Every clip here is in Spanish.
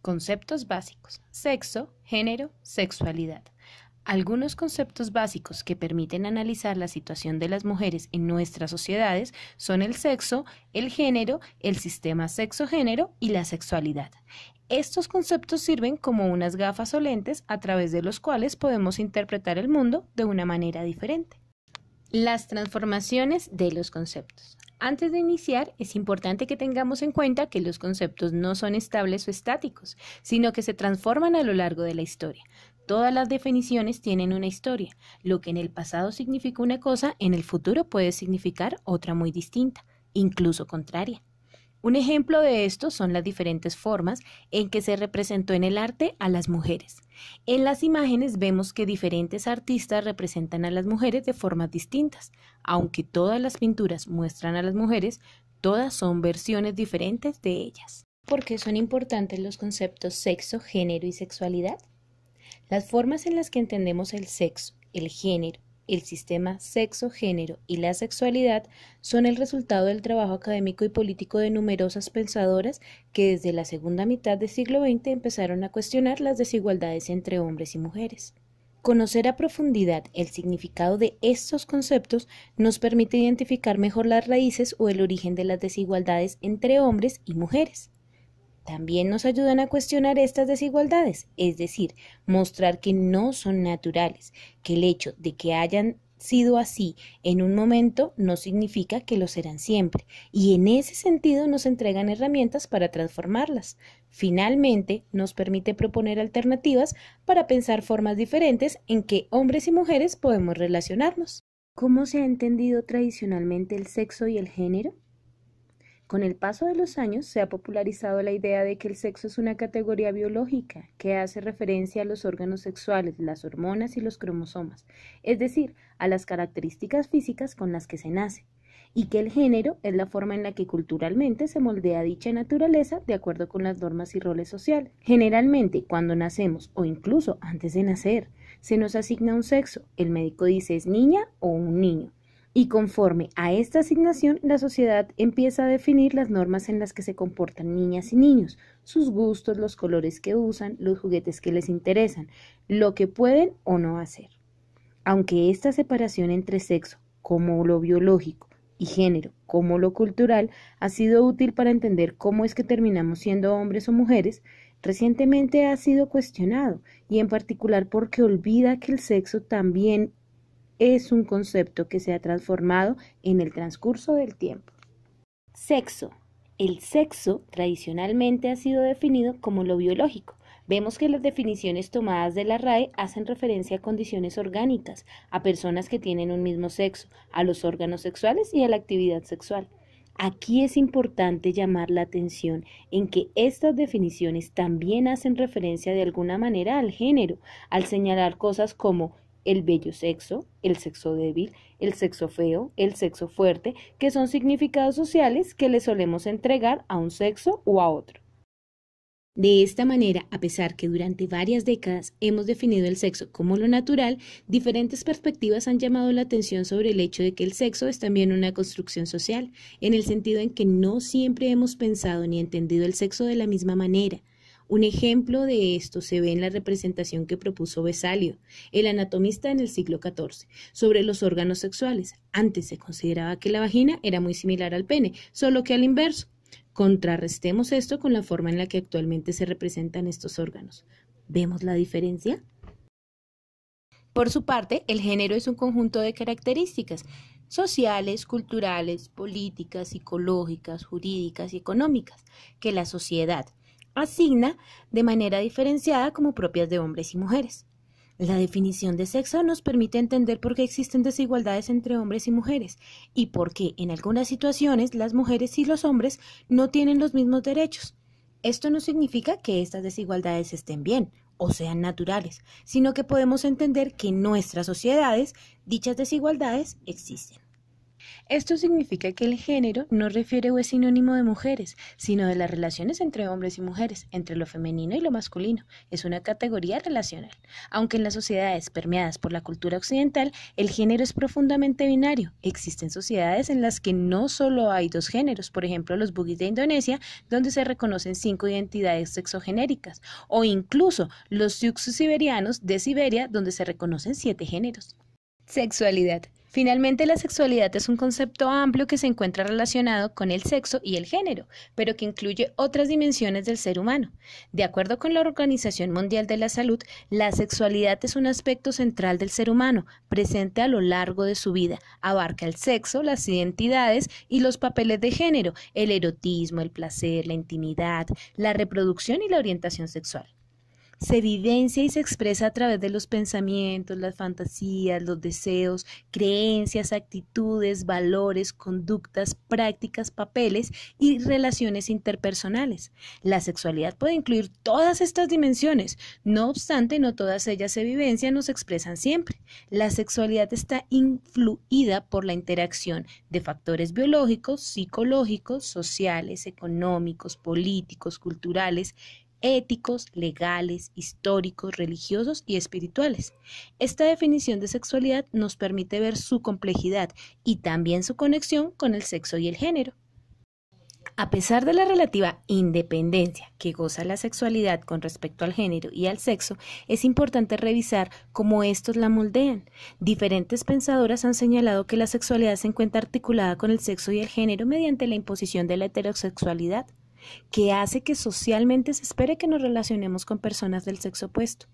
Conceptos básicos: sexo, género, sexualidad. Algunos conceptos básicos que permiten analizar la situación de las mujeres en nuestras sociedades son el sexo, el género, el sistema sexo-género y la sexualidad. Estos conceptos sirven como unas gafas o lentes a través de los cuales podemos interpretar el mundo de una manera diferente. Las transformaciones de los conceptos. Antes de iniciar, es importante que tengamos en cuenta que los conceptos no son estables o estáticos, sino que se transforman a lo largo de la historia. Todas las definiciones tienen una historia. Lo que en el pasado significó una cosa, en el futuro puede significar otra muy distinta, incluso contraria. Un ejemplo de esto son las diferentes formas en que se representó en el arte a las mujeres. En las imágenes vemos que diferentes artistas representan a las mujeres de formas distintas. Aunque todas las pinturas muestran a las mujeres, todas son versiones diferentes de ellas. ¿Por qué son importantes los conceptos sexo, género y sexualidad? Las formas en las que entendemos el sexo, el género, el sistema sexo-género y la sexualidad son el resultado del trabajo académico y político de numerosas pensadoras que desde la segunda mitad del siglo XX empezaron a cuestionar las desigualdades entre hombres y mujeres. Conocer a profundidad el significado de estos conceptos nos permite identificar mejor las raíces o el origen de las desigualdades entre hombres y mujeres. También nos ayudan a cuestionar estas desigualdades, es decir, mostrar que no son naturales, que el hecho de que hayan sido así en un momento no significa que lo serán siempre, y en ese sentido nos entregan herramientas para transformarlas. Finalmente, nos permite proponer alternativas para pensar formas diferentes en que hombres y mujeres podemos relacionarnos. ¿Cómo se ha entendido tradicionalmente el sexo y el género? Con el paso de los años se ha popularizado la idea de que el sexo es una categoría biológica que hace referencia a los órganos sexuales, las hormonas y los cromosomas, es decir, a las características físicas con las que se nace, y que el género es la forma en la que culturalmente se moldea dicha naturaleza de acuerdo con las normas y roles sociales. Generalmente, cuando nacemos o incluso antes de nacer, se nos asigna un sexo, el médico dice es niña o un niño. Y conforme a esta asignación, la sociedad empieza a definir las normas en las que se comportan niñas y niños, sus gustos, los colores que usan, los juguetes que les interesan, lo que pueden o no hacer. Aunque esta separación entre sexo, como lo biológico, y género, como lo cultural, ha sido útil para entender cómo es que terminamos siendo hombres o mujeres, recientemente ha sido cuestionado, y en particular porque olvida que el sexo también es un concepto que se ha transformado en el transcurso del tiempo. Sexo. El sexo tradicionalmente ha sido definido como lo biológico. Vemos que las definiciones tomadas de la RAE hacen referencia a condiciones orgánicas, a personas que tienen un mismo sexo, a los órganos sexuales y a la actividad sexual. Aquí es importante llamar la atención en que estas definiciones también hacen referencia de alguna manera al género, al señalar cosas como el bello sexo, el sexo débil, el sexo feo, el sexo fuerte, que son significados sociales que le solemos entregar a un sexo o a otro. De esta manera, a pesar que durante varias décadas hemos definido el sexo como lo natural, diferentes perspectivas han llamado la atención sobre el hecho de que el sexo es también una construcción social, en el sentido en que no siempre hemos pensado ni entendido el sexo de la misma manera. Un ejemplo de esto se ve en la representación que propuso Vesalio, el anatomista en el siglo XIV, sobre los órganos sexuales. Antes se consideraba que la vagina era muy similar al pene, solo que al inverso. Contrarrestemos esto con la forma en la que actualmente se representan estos órganos. ¿Vemos la diferencia? Por su parte, el género es un conjunto de características sociales, culturales, políticas, psicológicas, jurídicas y económicas que la sociedad asigna de manera diferenciada como propias de hombres y mujeres. La definición de sexo nos permite entender por qué existen desigualdades entre hombres y mujeres y por qué en algunas situaciones las mujeres y los hombres no tienen los mismos derechos. Esto no significa que estas desigualdades estén bien o sean naturales, sino que podemos entender que en nuestras sociedades dichas desigualdades existen. Esto significa que el género no refiere o es sinónimo de mujeres, sino de las relaciones entre hombres y mujeres, entre lo femenino y lo masculino. Es una categoría relacional. Aunque en las sociedades permeadas por la cultura occidental, el género es profundamente binario. Existen sociedades en las que no solo hay dos géneros, por ejemplo los bugis de Indonesia, donde se reconocen 5 identidades sexogenéricas, o incluso los sioux siberianos de Siberia, donde se reconocen 7 géneros. Sexualidad. Finalmente, la sexualidad es un concepto amplio que se encuentra relacionado con el sexo y el género, pero que incluye otras dimensiones del ser humano. De acuerdo con la Organización Mundial de la Salud, la sexualidad es un aspecto central del ser humano, presente a lo largo de su vida. Abarca el sexo, las identidades y los papeles de género, el erotismo, el placer, la intimidad, la reproducción y la orientación sexual. Se vivencia y se expresa a través de los pensamientos, las fantasías, los deseos, creencias, actitudes, valores, conductas, prácticas, papeles y relaciones interpersonales. La sexualidad puede incluir todas estas dimensiones, no obstante, no todas ellas se vivencian o se expresan siempre. La sexualidad está influida por la interacción de factores biológicos, psicológicos, sociales, económicos, políticos, culturales, éticos, legales, históricos, religiosos y espirituales. Esta definición de sexualidad nos permite ver su complejidad y también su conexión con el sexo y el género. A pesar de la relativa independencia que goza la sexualidad con respecto al género y al sexo, es importante revisar cómo estos la moldean. Diferentes pensadoras han señalado que la sexualidad se encuentra articulada con el sexo y el género mediante la imposición de la heterosexualidad, que hace que socialmente se espere que nos relacionemos con personas del sexo opuesto.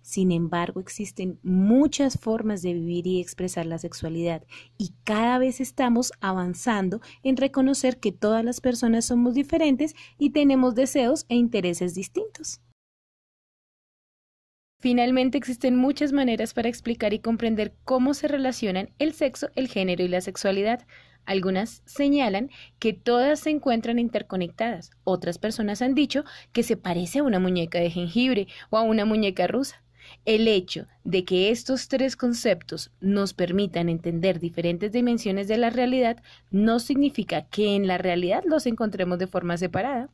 Sin embargo, existen muchas formas de vivir y expresar la sexualidad y cada vez estamos avanzando en reconocer que todas las personas somos diferentes y tenemos deseos e intereses distintos. Finalmente, existen muchas maneras para explicar y comprender cómo se relacionan el sexo, el género y la sexualidad. Algunas señalan que todas se encuentran interconectadas. Otras personas han dicho que se parece a una muñeca de jengibre o a una muñeca rusa. El hecho de que estos 3 conceptos nos permitan entender diferentes dimensiones de la realidad no significa que en la realidad los encontremos de forma separada.